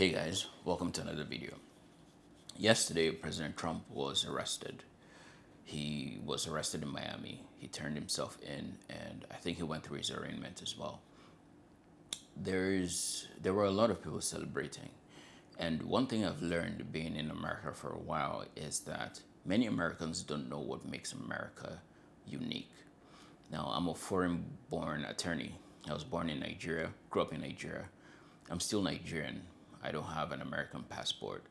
Hey guys, welcome to another video. Yesterday, President Trump was arrested. He was arrested in Miami. He turned himself in, and I think he went through his arraignment as well. There were a lot of people celebrating, and one thing I've learned being in America for a while is that many Americans don't know what makes America unique. Now, I'm a foreign-born attorney. I was born in Nigeria, grew up in Nigeria. I'm still Nigerian. I don't have an American passport,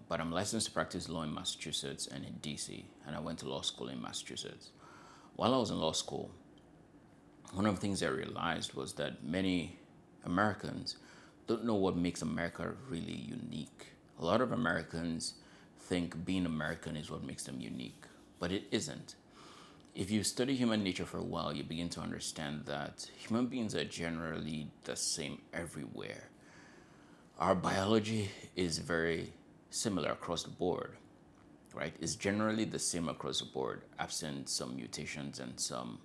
but I'm licensed to practice law in Massachusetts and in DC, and I went to law school in Massachusetts. While I was in law school, one of the things I realized was that many Americans don't know what makes America really unique. A lot of Americans think being American is what makes them unique, but it isn't. If you study human nature for a while, you begin to understand that human beings are generally the same everywhere. Our biology is very similar across the board, right? It's generally the same across the board, absent some mutations and some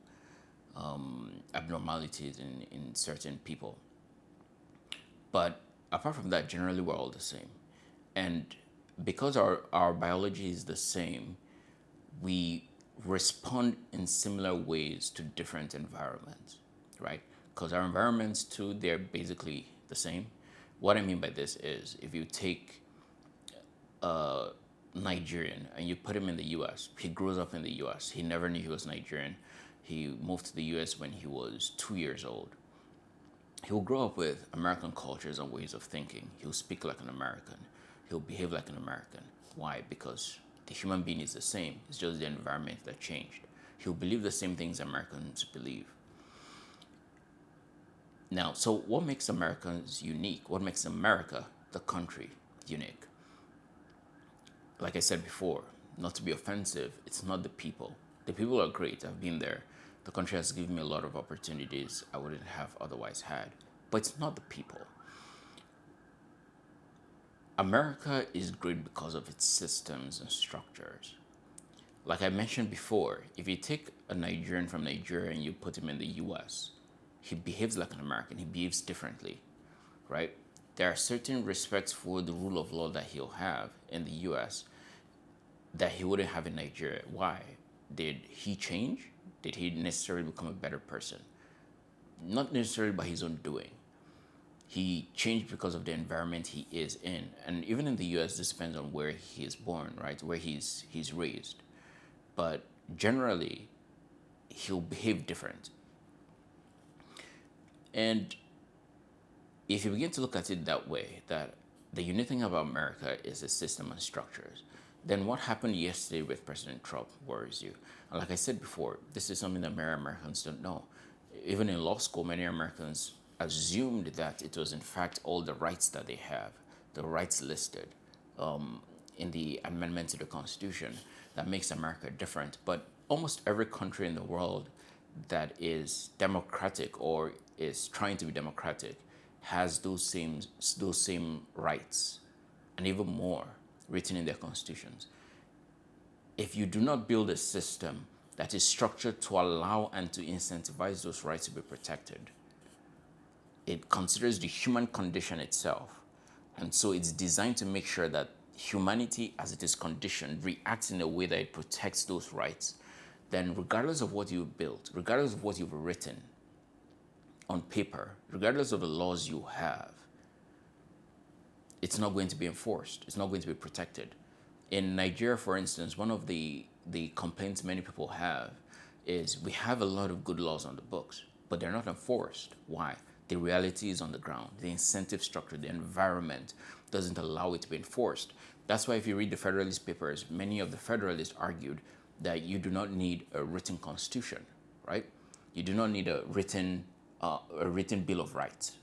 abnormalities in certain people. But apart from that, generally we're all the same. And because our biology is the same, we respond in similar ways to different environments, right? Because our environments too, they're basically the same. What I mean by this is if you take a Nigerian and you put him in the US, he grows up in the US. He never knew he was Nigerian. He moved to the US when he was 2 years old. He will grow up with American cultures and ways of thinking. He'll speak like an American. He'll behave like an American. Why? Because the human being is the same. It's just the environment that changed. He'll believe the same things Americans believe. Now, so what makes Americans unique? What makes America, the country, unique? Like I said before, not to be offensive, it's not the people. The people are great. I've been there. The country has given me a lot of opportunities I wouldn't have otherwise had. But it's not the people. America is great because of its systems and structures. Like I mentioned before, if you take a Nigerian from Nigeria and you put him in the US, he behaves like an American. He behaves differently, right? There are certain respects for the rule of law that he'll have in the US that he wouldn't have in Nigeria. Why? Did he change? Did he necessarily become a better person? Not necessarily by his own doing. He changed because of the environment he is in. And even in the US, this depends on where he is born, right? Where he's raised. But generally, he'll behave different. And if you begin to look at it that way, that the unique thing about America is the system and structures, then what happened yesterday with President Trump worries you. And like I said before, this is something that many Americans don't know. Even in law school, many Americans assumed that it was in fact all the rights that they have, the rights listed in the amendment to the Constitution that makes America different. But almost every country in the world that is democratic or is trying to be democratic has those same rights and even more written in their constitutions. If you do not build a system that is structured to allow and to incentivize those rights to be protected, it considers the human condition itself. And so it's designed to make sure that humanity, as it is conditioned, reacts in a way that it protects those rights. Then regardless of what you've built, regardless of what you've written on paper, regardless of the laws you have, it's not going to be enforced. It's not going to be protected. In Nigeria, for instance, one of the complaints many people have is we have a lot of good laws on the books, but they're not enforced. Why? The reality is on the ground. The incentive structure, the environment doesn't allow it to be enforced. That's why if you read the Federalist Papers, many of the Federalists argued that you do not need a written constitution, right? You do not need a written Bill of Rights,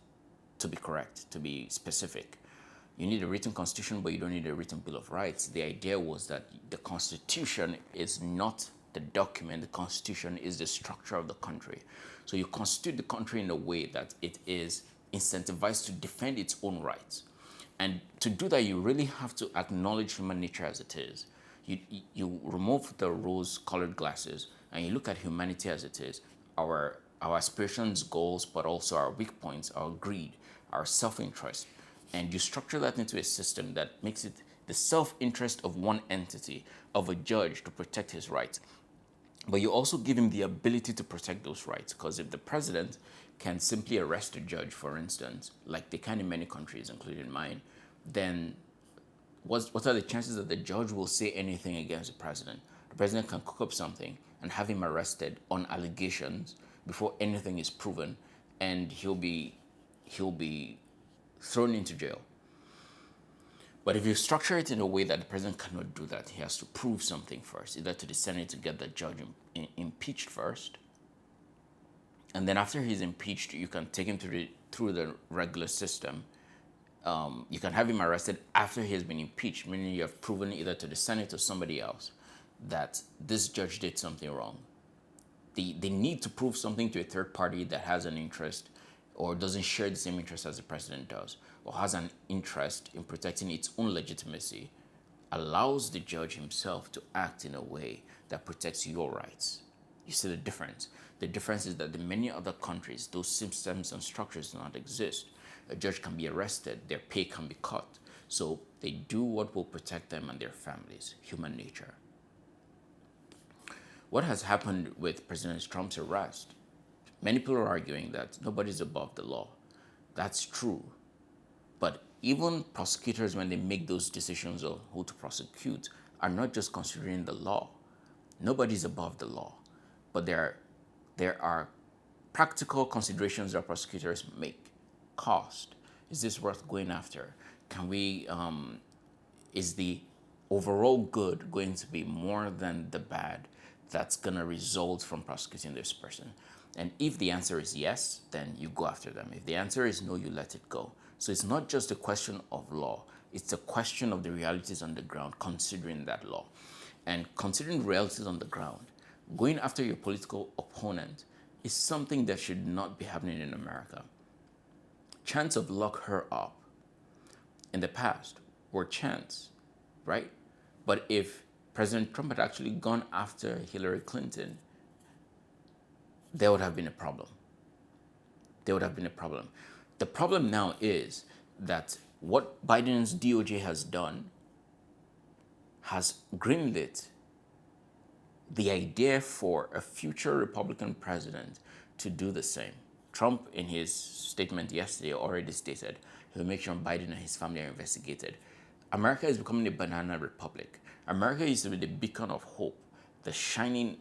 to be correct, to be specific. You need a written constitution, but you don't need a written Bill of Rights. The idea was that the Constitution is not the document. The Constitution is the structure of the country. So you constitute the country in a way that it is incentivized to defend its own rights. And to do that, you really have to acknowledge human nature as it is. You remove the rose-colored glasses and you look at humanity as it is. Our aspirations, goals, but also our weak points, our greed, our self-interest. And you structure that into a system that makes it the self-interest of one entity, of a judge, to protect his rights. But you also give him the ability to protect those rights. Because if the president can simply arrest a judge, for instance, like they can in many countries, including mine, then what are the chances that the judge will say anything against the president? The president can cook up something and have him arrested on allegations before anything is proven, and he'll be thrown into jail. But if you structure it in a way that the president cannot do that, he has to prove something first, either to the Senate to get the judge impeached first, and then after he's impeached, you can take him through the regular system. You can have him arrested after he has been impeached, meaning you have proven either to the Senate or somebody else that this judge did something wrong. They need to prove something to a third party that has an interest or doesn't share the same interest as the president does, or has an interest in protecting its own legitimacy, allows the judge himself to act in a way that protects your rights. You see the difference? The difference is that in many other countries, those systems and structures do not exist. A judge can be arrested, their pay can be cut. So they do what will protect them and their families, human nature. What has happened with President Trump's arrest? Many people are arguing that nobody's above the law. That's true. But even prosecutors, when they make those decisions of who to prosecute, are not just considering the law. Nobody's above the law. But there are practical considerations that prosecutors make. Cost. Is this worth going after? Is the overall good going to be more than the bad that's going to result from prosecuting this person? And if the answer is yes, then you go after them. If the answer is no, you let it go. So it's not just a question of law. It's a question of the realities on the ground, considering that law. And considering realities on the ground, going after your political opponent is something that should not be happening in America. Chants of lock her up in the past were chants, right? But if President Trump had actually gone after Hillary Clinton, there would have been a problem. There would have been a problem. The problem now is that what Biden's DOJ has done has greenlit the idea for a future Republican president to do the same. Trump, in his statement yesterday, already stated he'll make sure Biden and his family are investigated. America is becoming a banana republic. America used to be the beacon of hope, the shining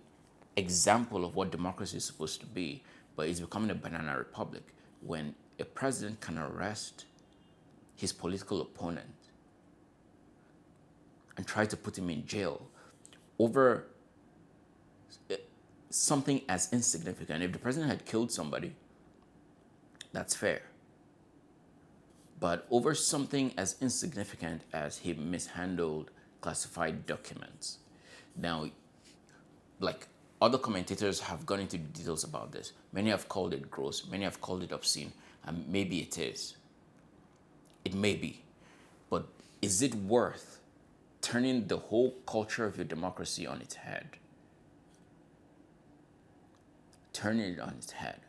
example of what democracy is supposed to be, but it's becoming a banana republic when a president can arrest his political opponent and try to put him in jail over something as insignificant. If the president had killed somebody, that's fair. But over something as insignificant as he mishandled classified documents. Now, like other commentators have gone into details about this. Many have called it gross, many have called it obscene, and maybe it is. It may be. But is it worth turning the whole culture of your democracy on its head? Turning it on its head.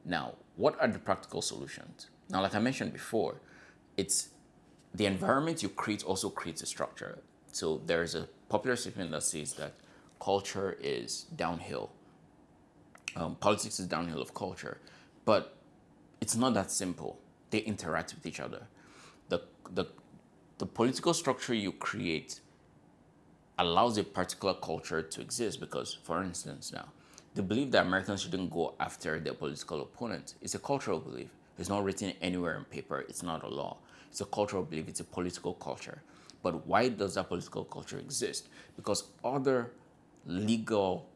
Now, what are the practical solutions? Now, like I mentioned before, it's the environment you create also creates a structure. So there's a popular statement that says that culture is downhill. Politics is downhill of culture. But it's not that simple. They interact with each other. The political structure you create allows a particular culture to exist because, for instance, now, the belief that Americans shouldn't go after their political opponent is a cultural belief. It's not written anywhere in paper. It's not a law. It's a cultural belief. It's a political culture. But why does that political culture exist? Because other legal,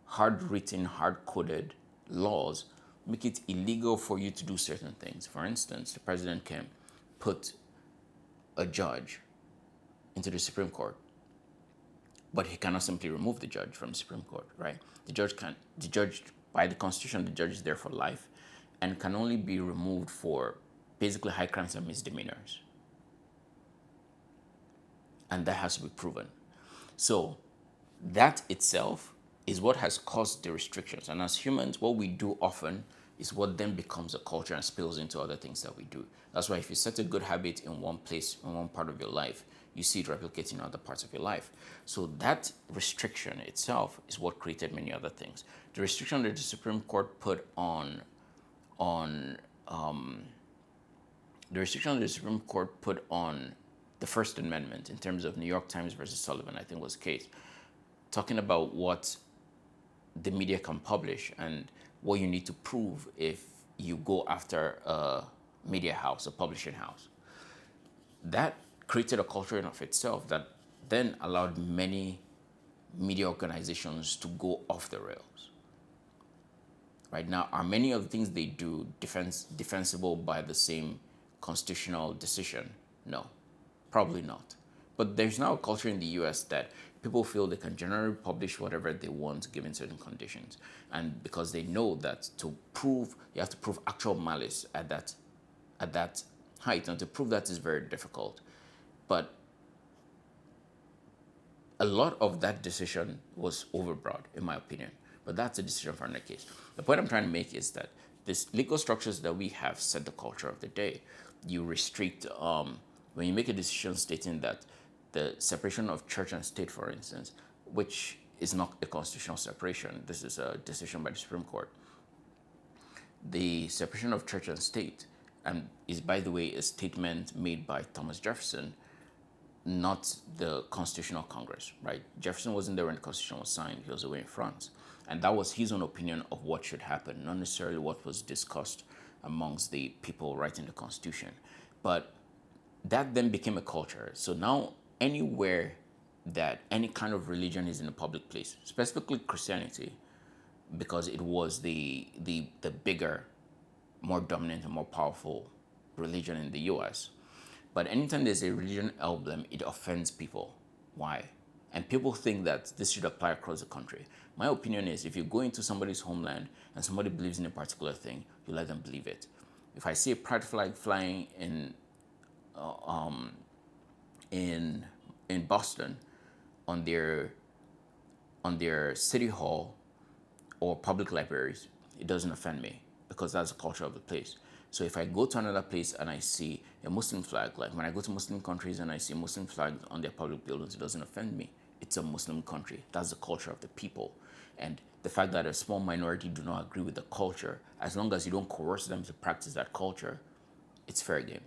hard-written, hard-coded laws make it illegal for you to do certain things. For instance, the president can put a judge into the Supreme Court, but he cannot simply remove the judge from the Supreme Court, right? The judge, by the Constitution, the judge is there for life and can only be removed for basically high crimes and misdemeanors. And that has to be proven. So that itself is what has caused the restrictions. And as humans, what we do often is what then becomes a culture and spills into other things that we do. That's why if you set a good habit in one place, in one part of your life, you see it replicate in other parts of your life. So that restriction itself is what created many other things. The restriction that the Supreme Court put on the restriction that the Supreme Court put on the First Amendment in terms of New York Times versus Sullivan, I think was the case, talking about what the media can publish and what you need to prove if you go after a media house, a publishing house. That created a culture in of itself that then allowed many media organizations to go off the rails. Right now, are many of the things they do defensible by the same constitutional decision? No, probably not. But there's now a culture in the US that people feel they can generally publish whatever they want given certain conditions. And because they know that to prove, you have to prove actual malice at that height. And to prove that is very difficult. But a lot of that decision was overbroad, in my opinion. But that's a decision for another case. The point I'm trying to make is that these legal structures that we have set the culture of the day. You restrict, when you make a decision stating that the separation of church and state, for instance, which is not a constitutional separation, this is a decision by the Supreme Court. The separation of church and state is, by the way, a statement made by Thomas Jefferson, not the Constitutional Congress, right? Jefferson wasn't there when the Constitution was signed. He was away in France. And that was his own opinion of what should happen, not necessarily what was discussed amongst the people writing the Constitution. But that then became a culture. So now anywhere that any kind of religion is in a public place, specifically Christianity, because it was the bigger, more dominant and more powerful religion in the US. But anytime there's a religion emblem, it offends people. Why? And people think that this should apply across the country. My opinion is if you go into somebody's homeland and somebody believes in a particular thing, you let them believe it. If I see a pride flag flying in Boston on their city hall or public libraries, it doesn't offend me because that's the culture of the place. So if I go to another place and I see a Muslim flag, like when I go to Muslim countries and I see Muslim flags on their public buildings, it doesn't offend me. It's a Muslim country. That's the culture of the people. And the fact that a small minority do not agree with the culture, as long as you don't coerce them to practice that culture, it's fair game.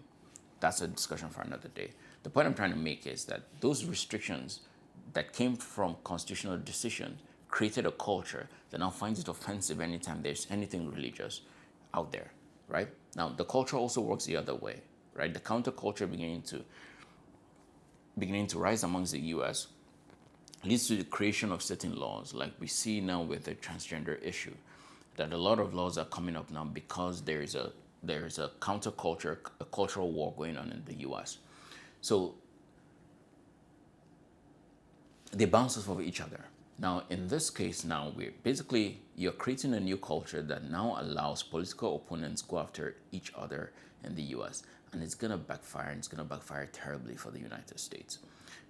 That's a discussion for another day. The point I'm trying to make is that those restrictions that came from constitutional decision created a culture that now finds it offensive anytime there's anything religious out there, right? Now, the culture also works the other way, right? The counterculture beginning to rise amongst the US leads to the creation of certain laws, like we see now with the transgender issue, that a lot of laws are coming up now because there is a counterculture, a cultural war going on in the US. So they bounce off of each other. Now, in this case, you're creating a new culture that now allows political opponents go after each other in the US. And it's going to backfire, and it's going to backfire terribly for the United States.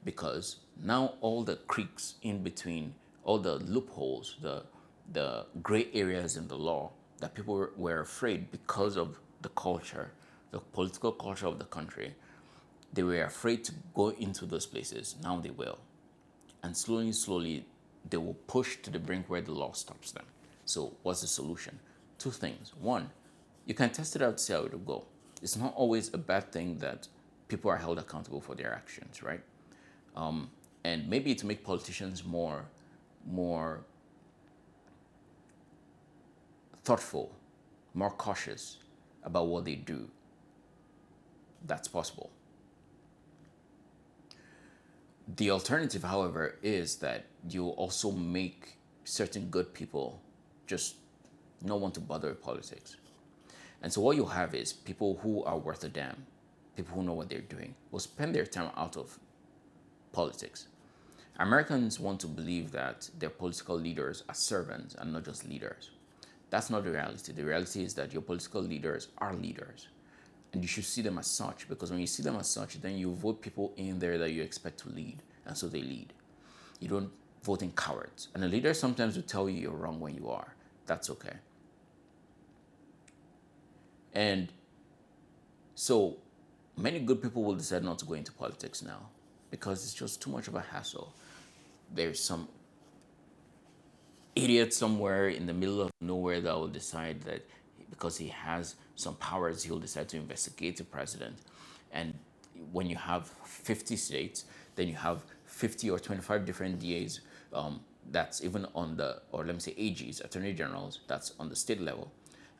Because now all the creeks in between, all the loopholes, the gray areas in the law that people were afraid because of the culture, the political culture of the country, they were afraid to go into those places. Now they will. And slowly, they will push to the brink where the law stops them. So what's the solution? Two things. One, you can test it out, see how it will go. It's not always a bad thing that people are held accountable for their actions, right? And maybe to make politicians more thoughtful, more cautious about what they do. That's possible. The alternative, however, is that you also make certain good people just not want to bother with politics. And so what you have is people who are worth a damn, people who know what they're doing, will spend their time out of politics. Americans want to believe that their political leaders are servants and not just leaders. That's not the reality. The reality is that your political leaders are leaders. And you should see them as such, because when you see them as such, then you vote people in there that you expect to lead, and so they lead. You don't vote in cowards. And a leader sometimes will tell you you're wrong when you are. That's okay. And so many good people will decide not to go into politics now because it's just too much of a hassle. There's some idiot somewhere in the middle of nowhere that will decide that because he has some powers, he'll decide to investigate the president. And when you have 50 states, then you have 50 or 25 different DAs, that's even on the, or let me say AGs, attorney generals, that's on the state level,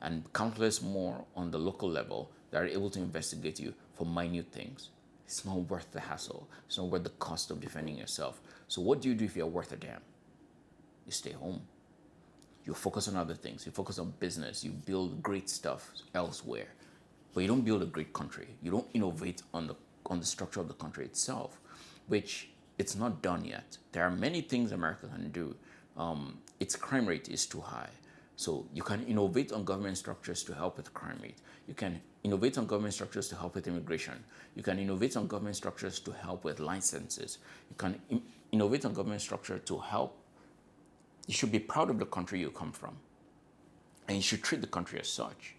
and countless more on the local level that are able to investigate you for minute things. It's not worth the hassle. It's not worth the cost of defending yourself. So what do you do if you're worth a damn? You stay home. You focus on other things. You focus on business. You build great stuff elsewhere. But you don't build a great country. You don't innovate on the structure of the country itself, which it's not done yet. There are many things America can do. Its crime rate is too high. So you can innovate on government structures to help with crime rate. You can innovate on government structures to help with immigration. You can innovate on government structures to help with licenses. You can innovate on government structure to help. You should be proud of the country you come from, and you should treat the country as such.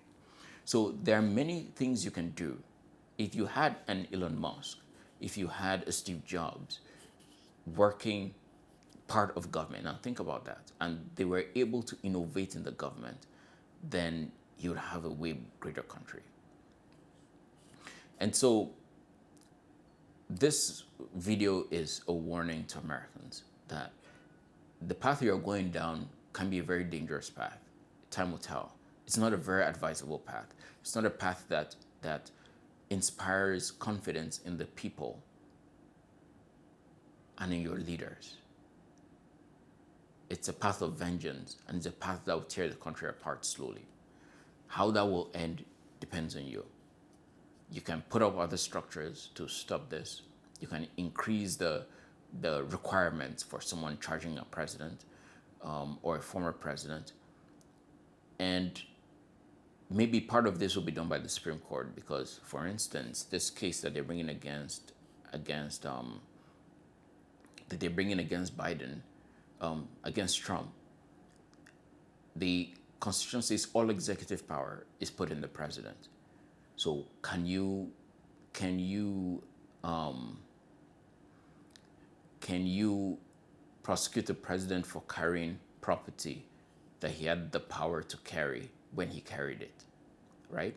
So there are many things you can do. If you had an Elon Musk, if you had a Steve Jobs working part of government, now think about that, and they were able to innovate in the government, then you would have a way greater country. And so this video is a warning to Americans that the path you're going down can be a very dangerous path. Time will tell. It's not a very advisable path. It's not a path that inspires confidence in the people and in your leaders. It's a path of vengeance, and it's a path that will tear the country apart slowly. How that will end depends on you. You can put up other structures to stop this. You can increase the requirements for someone charging a president or a former president. And maybe part of this will be done by the Supreme Court because, for instance, this case that they're bringing against Biden, against Trump, the Constitution says all executive power is put in the president. So can you prosecute the president for carrying property that he had the power to carry when he carried it, right?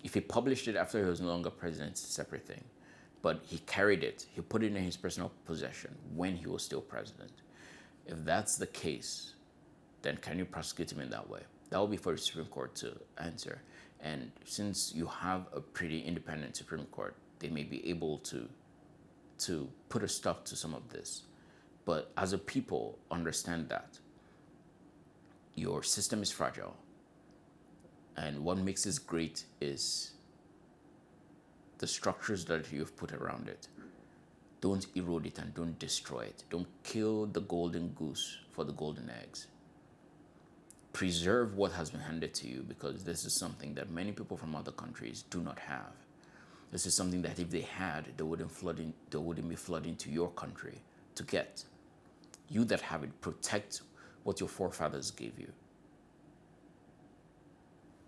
If he published it after he was no longer president, it's a separate thing. But he carried it, he put it in his personal possession when he was still president. If that's the case, then can you prosecute him in that way? That will be for the Supreme Court to answer. And since you have a pretty independent Supreme Court, they may be able to put a stop to some of this. But as a people, understand that your system is fragile. And what makes it great is the structures that you've put around it. Don't erode it and don't destroy it. Don't kill the golden goose for the golden eggs. Preserve what has been handed to you, because this is something that many people from other countries do not have. This is something that if they had, they wouldn't be flooding to your country to get. You that have it, protect what your forefathers gave you.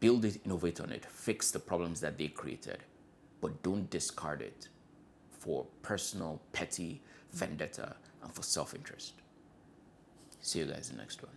Build it, innovate on it, fix the problems that they created, but don't discard it for personal, petty vendetta and for self-interest. See you guys in the next one.